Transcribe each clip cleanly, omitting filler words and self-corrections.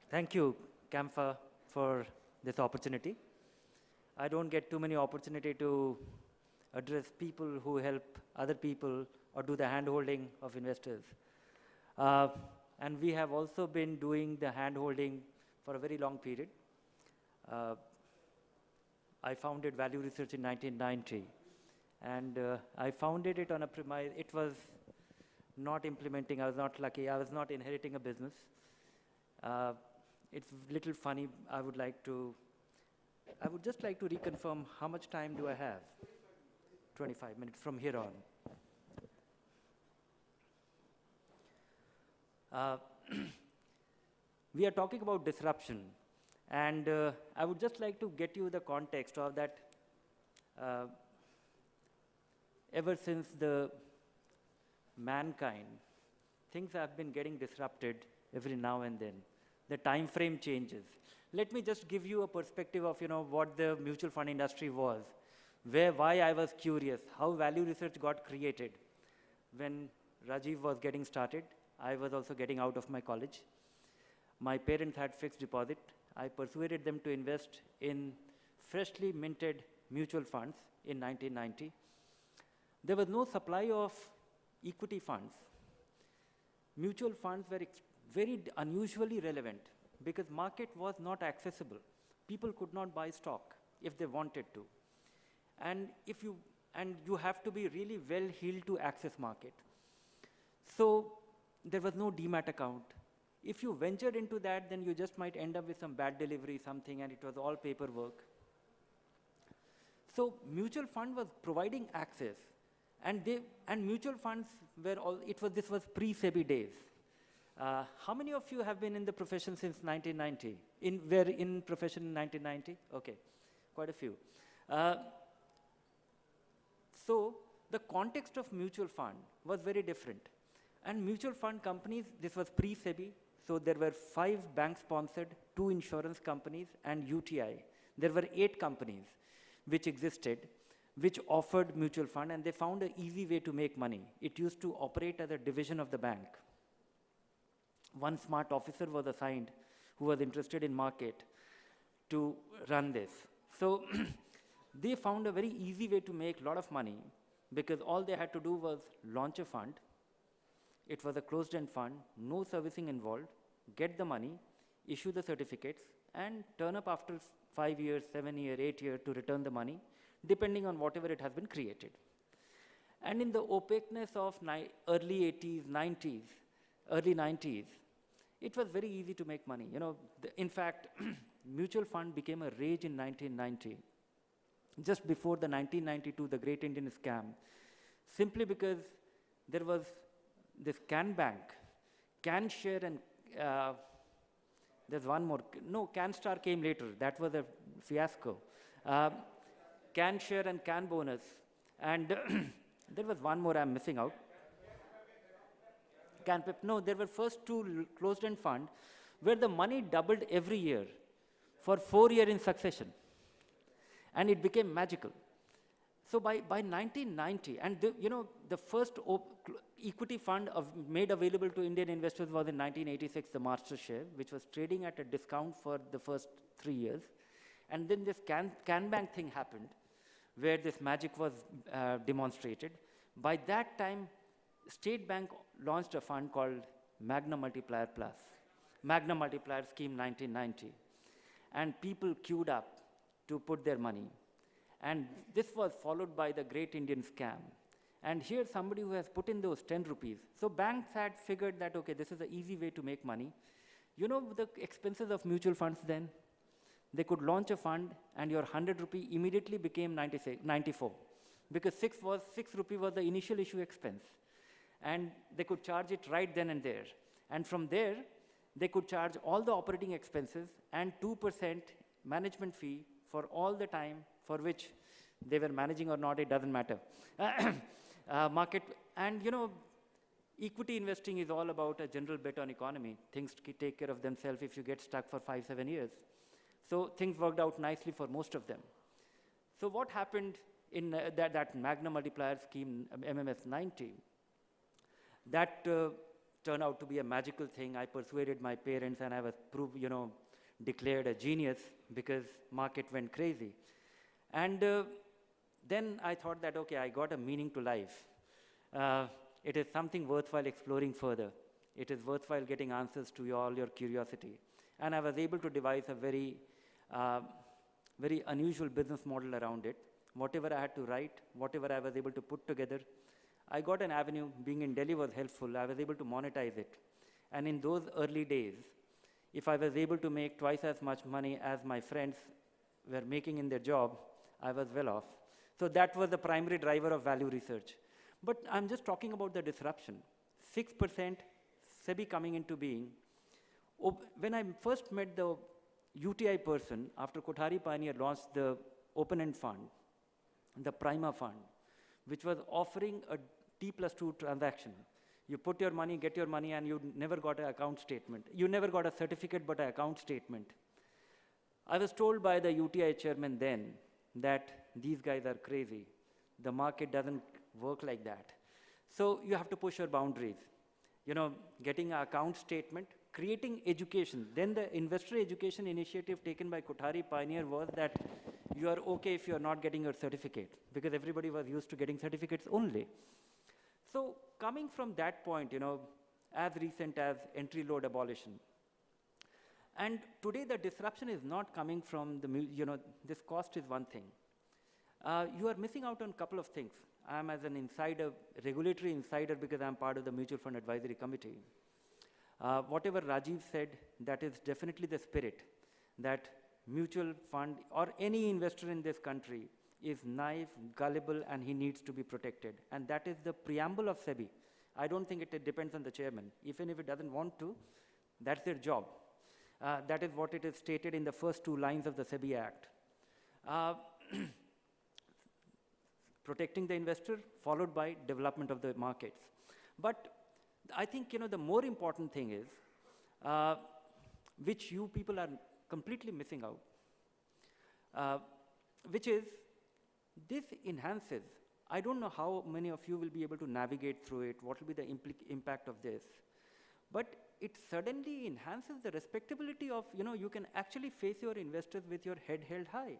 Thank you, Camfa, for this opportunity. I don't get too many opportunity to address people who help other people or do the hand-holding of investors. Uh, and we have also been doing the hand-holding for a very long period. Uh, I founded Value Research in 1990, and I founded it on a premise. It was not implementing. I was not lucky. I was not inheriting a business. Uh, it's a little funny. I would just like to reconfirm how much time do I have? 25 minutes from here on. We are talking about disruption, and I would just like to get you the context of that. Ever since the mankind, things have been getting disrupted every now and then. The time frame changes. Let me just give you a perspective of what the mutual fund industry was, why I was curious, how value research got created. When Rajiv was getting started, I was also getting out of my college. My parents had fixed deposit. I persuaded them to invest in freshly minted mutual funds in 1990. There was no supply of equity funds. Mutual funds were very unusually relevant because market was not accessible. People could not buy stock if they wanted to. And you have to be really well-heeled to access market. So there was no demat account. If you ventured into that, then you just might end up with some bad delivery, something, and it was all paperwork. So mutual fund was providing access, and mutual funds were this was pre-SEBI days. How many of you have been in the profession since 1990? Were in profession in 1990? Okay, quite a few. So the context of mutual fund was very different. And mutual fund companies, this was pre-SEBI, so there were 5 bank-sponsored, 2 insurance companies, and UTI. There were 8 companies which existed, which offered mutual fund, and they found an easy way to make money. It used to operate as a division of the bank. One smart officer was assigned who was interested in market to run this. So they found a very easy way to make a lot of money because all they had to do was launch a fund. It was a closed-end fund, no servicing involved, get the money, issue the certificates, and turn up after 5 years, 7 years, 8 years to return the money, depending on whatever it has been created. And in the opaqueness of early 80s, 90s, early 90s, it was very easy to make money. In fact, mutual fund became a rage in 1990, just before the 1992, the Great Indian Scam, simply because there was this Can Bank, Can Share, and there's one more. No, Can Star came later. That was a fiasco. Can Share and Can Bonus. And there was one more I'm missing out. Can Pep. No, there were first 2 closed-end funds where the money doubled every year for 4 years in succession. And it became magical. So by 1990, and the first equity fund made available to Indian investors was in 1986, the Master Share, which was trading at a discount for the first 3 years. And then this Can Bank thing happened, where this magic was demonstrated. By that time, State Bank launched a fund called Magna Multiplier Plus, Magna Multiplier Scheme 1990. And people queued up to put their money. And this was followed by the Great Indian Scam. And here's somebody who has put in those 10 rupees. So banks had figured that, okay, this is an easy way to make money. You know the expenses of mutual funds then? They could launch a fund and your 100 rupee immediately became 94. Because 6 rupee was the initial issue expense. And they could charge it right then and there. And from there, they could charge all the operating expenses and 2% management fee for all the time for which they were managing or not, it doesn't matter. Market, and equity investing is all about a general bet on economy. Things take care of themselves if you get stuck for 5-7 years. So things worked out nicely for most of them. So what happened in that Magna Multiplier Scheme, MMS 90, that turned out to be a magical thing. I persuaded my parents and I was declared a genius because market went crazy. And then I thought that, okay, I got a meaning to life. It is something worthwhile exploring further. It is worthwhile getting answers to all your curiosity. And I was able to devise a very unusual business model around it. Whatever I had to write, whatever I was able to put together, I got an avenue. Being in Delhi was helpful. I was able to monetize it. And in those early days, if I was able to make twice as much money as my friends were making in their job, I was well off. So that was the primary driver of value research. But I'm just talking about the disruption. 6% SEBI coming into being. When I first met the UTI person, after Kothari Pioneer launched the open-end fund, the Prima fund, which was offering a T+2 transaction. You put your money, get your money, and you never got an account statement. You never got a certificate, but an account statement. I was told by the UTI chairman then that these guys are crazy. The market doesn't work like that. So you have to push your boundaries. Getting an account statement, creating education. Then the investor education initiative taken by Kothari Pioneer was that you are okay if you are not getting your certificate, because everybody was used to getting certificates only. So coming from that point, as recent as entry load abolition. And today the disruption is not coming from this cost is one thing. You are missing out on a couple of things. I'm as an insider, regulatory insider, because I'm part of the Mutual Fund Advisory Committee. Whatever Rajiv said, that is definitely the spirit, that mutual fund or any investor in this country is naive, gullible, and he needs to be protected. And that is the preamble of SEBI. I don't think it depends on the chairman. Even if it doesn't want to, that's their job. That is what it is stated in the first 2 lines of the SEBI Act. Protecting the investor, followed by development of the markets. But I think the more important thing is, which you people are completely missing out, which is this enhances. I don't know how many of you will be able to navigate through it, what will be the impact of this, but it suddenly enhances the respectability of, you can actually face your investors with your head held high.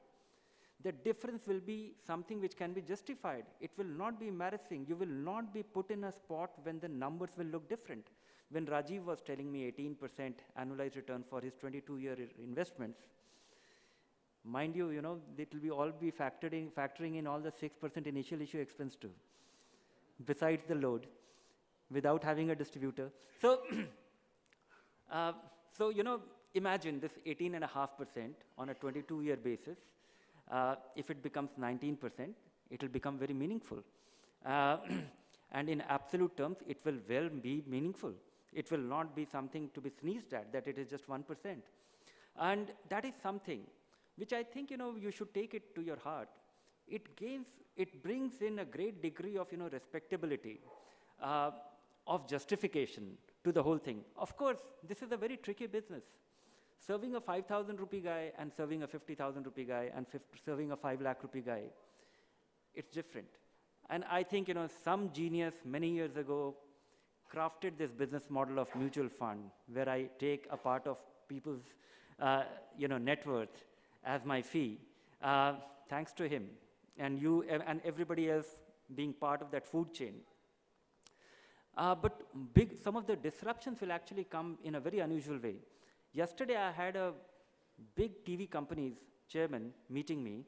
The difference will be something which can be justified. It will not be embarrassing. You will not be put in a spot when the numbers will look different. When Rajiv was telling me 18% annualized return for his 22-year investments, mind you, it will all be factoring in all the 6% initial issue expense too, besides the load, without having a distributor. So, imagine this 18.5% on a 22-year basis. If it becomes 19%, it will become very meaningful. And in absolute terms, it will well be meaningful. It will not be something to be sneezed at, that it is just 1%. And that is something which I think, you should take it to your heart. It brings in a great degree of, respectability, of justification to the whole thing. Of course, this is a very tricky business. Serving a 5,000 rupee guy and serving a 50,000 rupee guy and serving a 5 lakh rupee guy, it's different. And I think, some genius many years ago crafted this business model of mutual fund, where I take a part of people's, net worth as my fee, thanks to him, and you and everybody else being part of that food chain. But some of the disruptions will actually come in a very unusual way. Yesterday, I had a big TV company's chairman meeting me.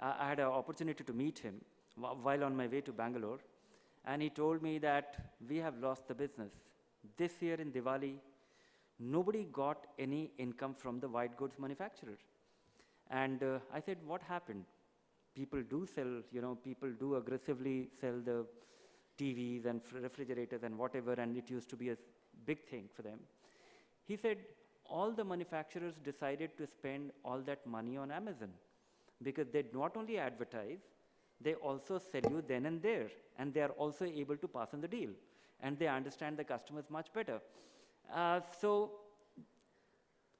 I had an opportunity to meet him while on my way to Bangalore. And he told me that we have lost the business. This year in Diwali, nobody got any income from the white goods manufacturer. And I said, what happened? People do sell, people do aggressively sell the TVs and refrigerators and whatever, and it used to be a big thing for them. He said, all the manufacturers decided to spend all that money on Amazon, because they not only advertise, they also sell you then and there, and they are also able to pass on the deal, and they understand the customers much better. So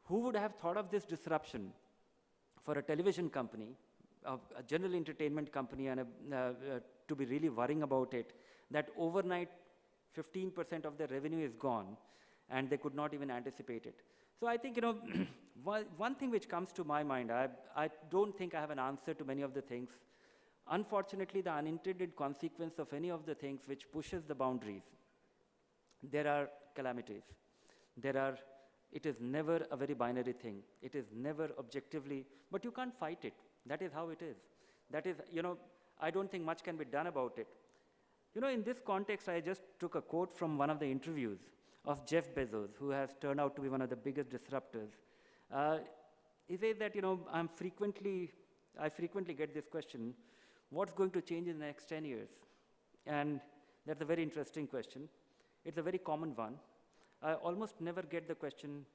who would have thought of this disruption for a television company, a general entertainment company, and to be really worrying about it, that overnight 15% of their revenue is gone, and they could not even anticipate it. So I think, one thing which comes to my mind, I don't think I have an answer to many of the things. Unfortunately, the unintended consequence of any of the things which pushes the boundaries, there are calamities. It is never a very binary thing. It is never objectively, but you can't fight it. That is how it is. That is, I don't think much can be done about it. In this context, I just took a quote from one of the interviews of Jeff Bezos, who has turned out to be one of the biggest disruptors. He says that, I frequently get this question, what's going to change in the next 10 years? And that's a very interesting question. It's a very common one. I almost never get the question,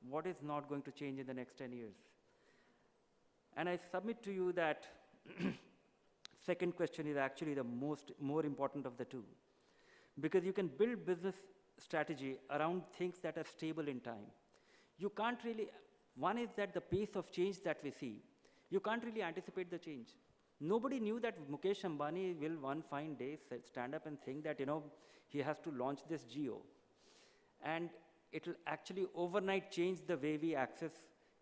what is not going to change in the next 10 years? And I submit to you that second question is actually the more important of the two. Because you can build business strategy around things that are stable in time. You can't really, one is that the pace of change that we see, you can't really anticipate the change. Nobody knew that Mukesh Ambani will one fine day stand up and think that, he has to launch this Geo. And it will actually overnight change the way we access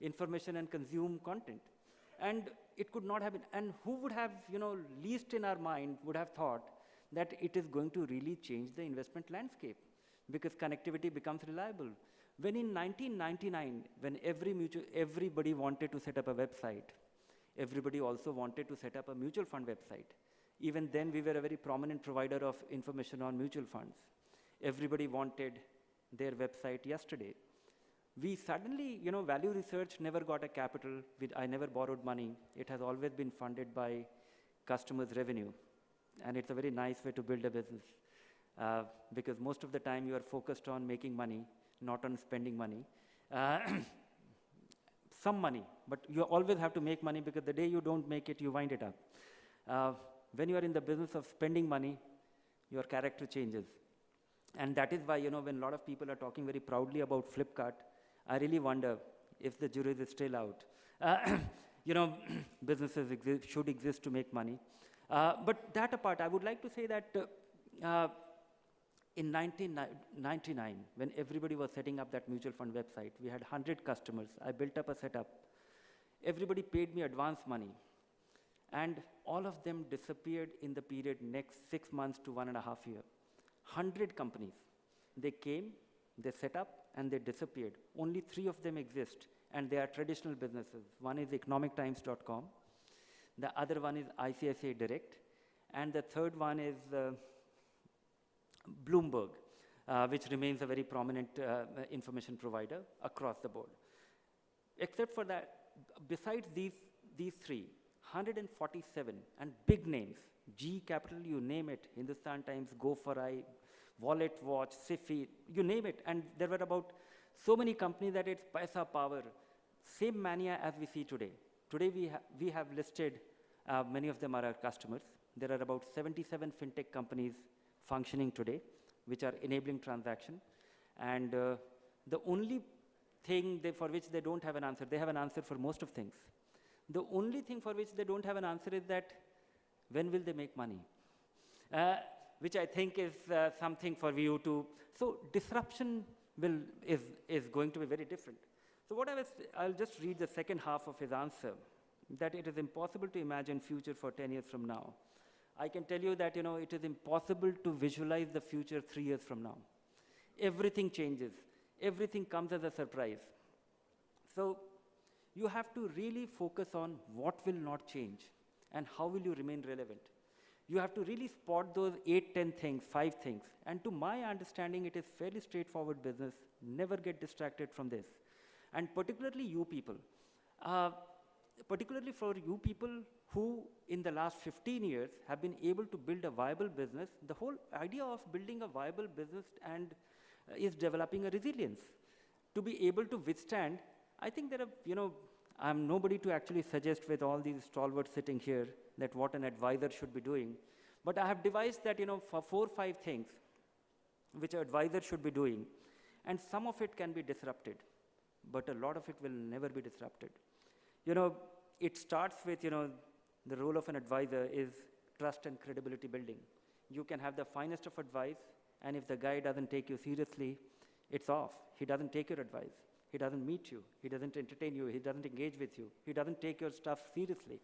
information and consume content. And it could not have been, and who would have, least in our mind would have thought that it is going to really change the investment landscape because connectivity becomes reliable. When in 1999, when everybody wanted to set up a website, everybody also wanted to set up a mutual fund website. Even then, we were a very prominent provider of information on mutual funds. Everybody wanted their website yesterday. We suddenly, value research never got a capital. I never borrowed money. It has always been funded by customers' revenue. And it's a very nice way to build a business because most of the time you are focused on making money, not on spending money. Some money, but you always have to make money because the day you don't make it, you wind it up. When you are in the business of spending money, your character changes. And that is why, when a lot of people are talking very proudly about Flipkart, I really wonder if the jury is still out. Businesses should exist to make money. But that apart, I would like to say that in 1999, when everybody was setting up that mutual fund website, we had 100 customers. I built up a setup. Everybody paid me advance money. And all of them disappeared in the period next 6 months to 1.5 years. 100 companies. They came, they set up, and they disappeared. Only 3 of them exist, and they are traditional businesses. One is economictimes.com. The other one is ICICI Direct. And the third one is Bloomberg, which remains a very prominent information provider across the board. Except for that, besides these 3, 147 and big names, G Capital, you name it, Hindustan Times, Go4i, Wallet Watch, Sifi, you name it. And there were about so many companies that it's paisa power. Same mania as we see today. Today we have listed, many of them are our customers. There are about 77 fintech companies functioning today, which are enabling transaction. And the only thing for which they don't have an answer, they have an answer for most of things. The only thing for which they don't have an answer is that when will they make money? Which I think is something for you to, so disruption is going to be very different. So I'll just read the second half of his answer, that it is impossible to imagine future for 10 years from now. I can tell you that, it is impossible to visualize the future 3 years from now. Everything changes. Everything comes as a surprise. So you have to really focus on what will not change and how will you remain relevant. You have to really spot those 8, 10 things, 5 things. And to my understanding, it is fairly straightforward business. Never get distracted from this. And particularly you people. Particularly for you people who in the last 15 years have been able to build a viable business, the whole idea of building a viable business and is developing a resilience. To be able to withstand, I think there are, I'm nobody to actually suggest with all these stalwarts sitting here that what an advisor should be doing. But I have devised that, for 4 or 5 things which an advisor should be doing. And some of it can be disrupted, but a lot of it will never be disrupted. It starts with, the role of an advisor is trust and credibility building. You can have the finest of advice, and if the guy doesn't take you seriously, it's off. He doesn't take your advice. He doesn't meet you. He doesn't entertain you. He doesn't engage with you. He doesn't take your stuff seriously.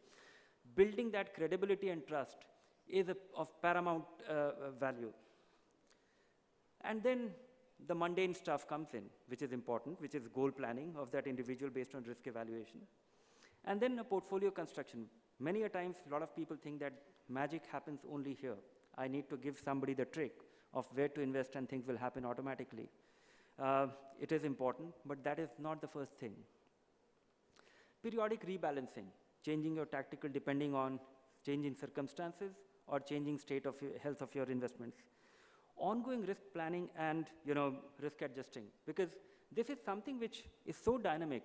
Building that credibility and trust is of paramount value. And then the mundane stuff comes in, which is important, which is goal planning of that individual based on risk evaluation. And then a portfolio construction. Many a times, a lot of people think that magic happens only here. I need to give somebody the trick of where to invest and things will happen automatically. It is important, but that is not the first thing. Periodic rebalancing, changing your tactical depending on changing circumstances or changing state of health of your investments. Ongoing risk planning and risk adjusting, because this is something which is so dynamic.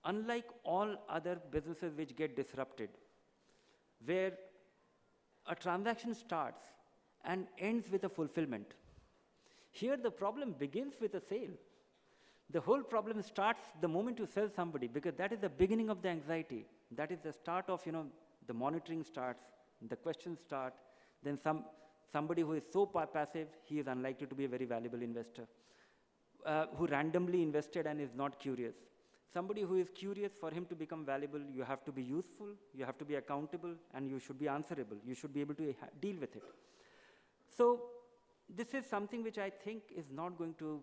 Unlike all other businesses which get disrupted, where a transaction starts and ends with a fulfillment. Here the problem begins with a sale. The whole problem starts the moment you sell somebody, because that is the beginning of the anxiety. That is the start of, the monitoring starts, the questions start, then somebody who is so passive, he is unlikely to be a very valuable investor, who randomly invested and is not curious. Somebody who is curious, for him to become valuable, you have to be useful, you have to be accountable, and you should be answerable. You should be able to deal with it. So this is something which I think is not going to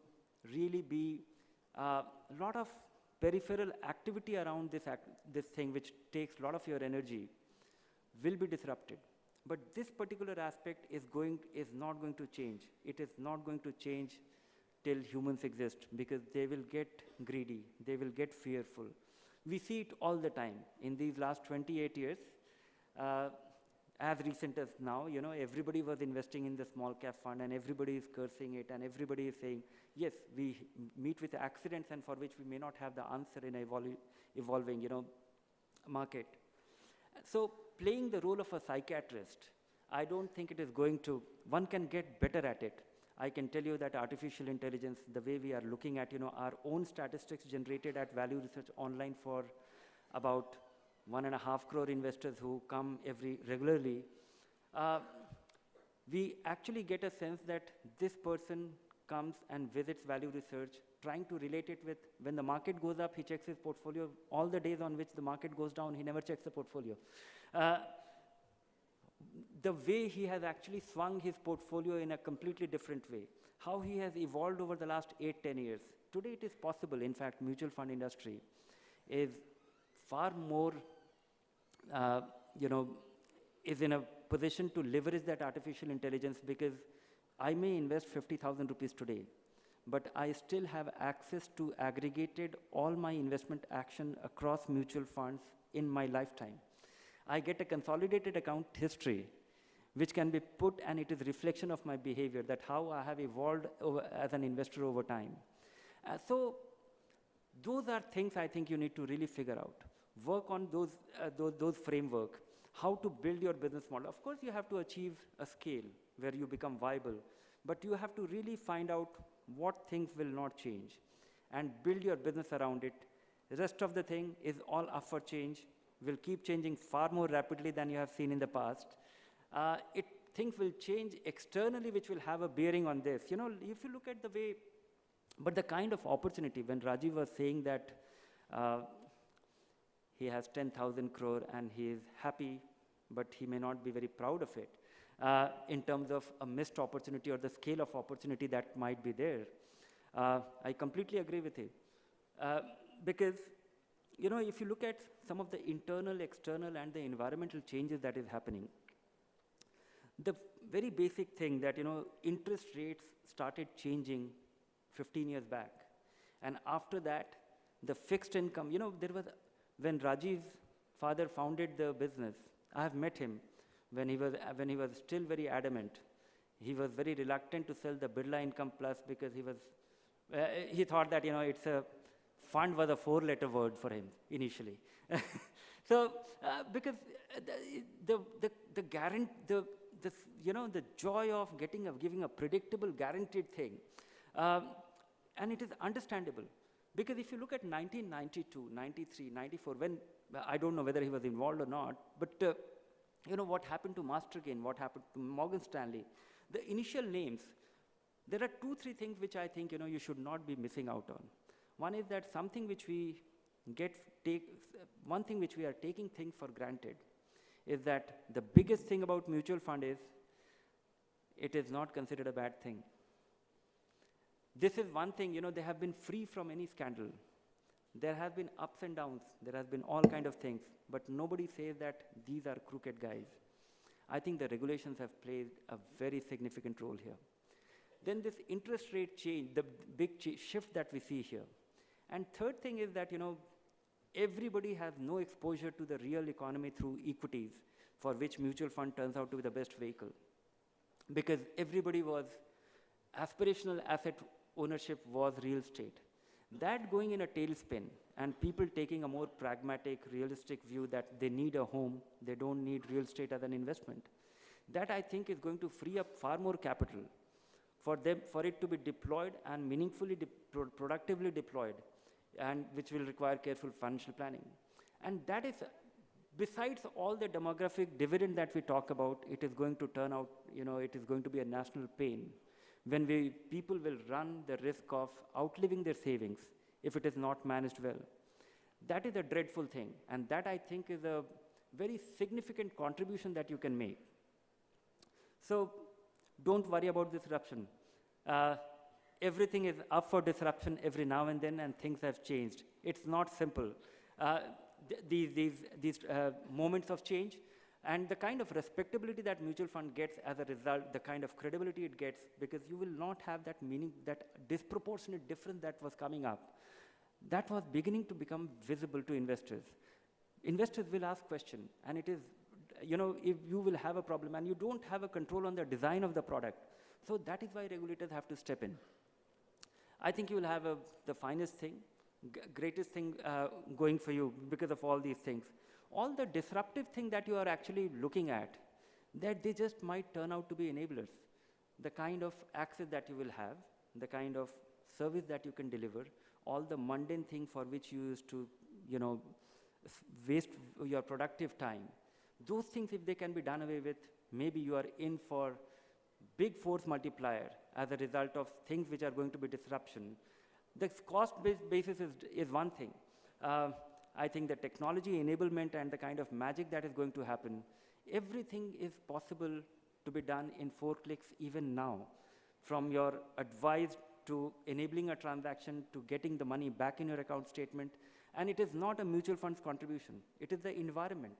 really be a lot of peripheral activity around this thing, which takes a lot of your energy, will be disrupted. But this particular aspect is not going to change. It is not going to change till humans exist, because they will get greedy, they will get fearful. We see it all the time. In these last 28 years, as recent as now, everybody was investing in the small cap fund, and everybody is cursing it, and everybody is saying, yes, we meet with accidents and for which we may not have the answer in an evolving, market. So playing the role of a psychiatrist, I don't think it is going to, one can get better at it. I can tell you that artificial intelligence, the way we are looking at, our own statistics generated at Value Research Online for about 1.5 crore investors who come regularly, we actually get a sense that this person comes and visits Value Research, trying to relate it with, when the market goes up, he checks his portfolio. All the days on which the market goes down, he never checks the portfolio. The way he has actually swung his portfolio in a completely different way, how he has evolved over the last 8-10 years. Today it is possible. In fact, mutual fund industry is far more, is in a position to leverage that artificial intelligence, because I may invest 50,000 rupees today, but I still have access to aggregated all my investment action across mutual funds in my lifetime. I get a consolidated account history, which can be put, and it is reflection of my behavior, that how I have evolved as an investor over time. So those are things I think you need to really figure out. Work on those framework, how to build your business model. Of course, you have to achieve a scale where you become viable, but you have to really find out what things will not change and build your business around it. The rest of the thing is all up for change, will keep changing far more rapidly than you have seen in the past. Things will change externally, which will have a bearing on this. If you look at the way, but the kind of opportunity, when Rajiv was saying that he has 10,000 crore and he is happy, but he may not be very proud of it, in terms of a missed opportunity or the scale of opportunity that might be there. I completely agree with you. Because, if you look at some of the internal, external, and the environmental changes that is happening, the very basic thing that, interest rates started changing 15 years back. And after that, the fixed income, when Rajiv's father founded the business, I have met him when he was still very adamant. He was very reluctant to sell the Birla Income Plus, because he thought that, it's a fund was a 4-letter word for him initially. So, because the joy of giving a predictable, guaranteed thing, and it is understandable. Because if you look at 1992, 93, 94, when, I don't know whether he was involved or not, but what happened to Mastergain, what happened to Morgan Stanley, the initial names, There are 2-3 things which I think you should not be missing out on. One is that something which one thing which we are taking things for granted is that the biggest thing about mutual fund is it is not considered a bad thing. This is one thing, they have been free from any scandal. There have been ups and downs, there has been all kind of things, but nobody says that these are crooked guys. I think the regulations have played a very significant role here. Then this interest rate change, the big shift that we see here. And third thing is that, everybody has no exposure to the real economy through equities, for which mutual fund turns out to be the best vehicle. Because everybody was, aspirational asset ownership was real estate. That going in a tailspin, and people taking a more pragmatic, realistic view that they need a home, they don't need real estate as an investment. That I think is going to free up far more capital for it to be deployed and meaningfully, productively deployed, and which will require careful financial planning. And that is, besides all the demographic dividend that we talk about, it is going to turn out, it is going to be a national pain when people will run the risk of outliving their savings if it is not managed well. That is a dreadful thing, and that I think is a very significant contribution that you can make. So don't worry about disruption. Everything is up for disruption every now and then, and things have changed. It's not simple. These moments of change, and the kind of respectability that mutual fund gets as a result, the kind of credibility it gets, because you will not have that that disproportionate difference that was coming up. That was beginning to become visible to investors. Investors will ask questions, and it is, if you will have a problem and you don't have a control on the design of the product. So that is why regulators have to step in. I think you will have the finest thing, greatest thing going for you because of all these things. All the disruptive thing that you are actually looking at, that they just might turn out to be enablers. The kind of access that you will have, the kind of service that you can deliver, all the mundane thing for which you used to, waste your productive time. Those things, if they can be done away with, maybe you are in for big force multiplier as a result of things which are going to be disruption. The cost-based basis is one thing. I think the technology enablement and the kind of magic that is going to happen, everything is possible to be done in 4 clicks even now, from your advice to enabling a transaction to getting the money back in your account statement. And it is not a mutual fund's contribution. It is the environment.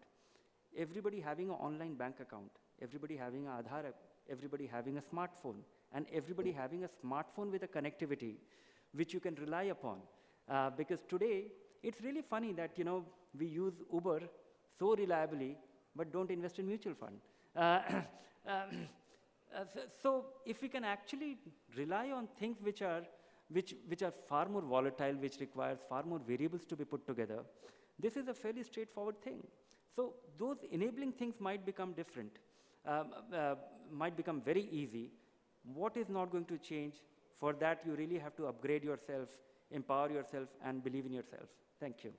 Everybody having an online bank account, everybody having an Aadhaar, everybody having a smartphone, and everybody having a smartphone with a connectivity which you can rely upon. Because today, it's really funny that we use Uber so reliably, but don't invest in mutual fund. So if we can actually rely on things which are far more volatile, which requires far more variables to be put together, this is a fairly straightforward thing. So those enabling things might become different, might become very easy. What is not going to change? For that, you really have to upgrade yourself, empower yourself, and believe in yourself. Thank you.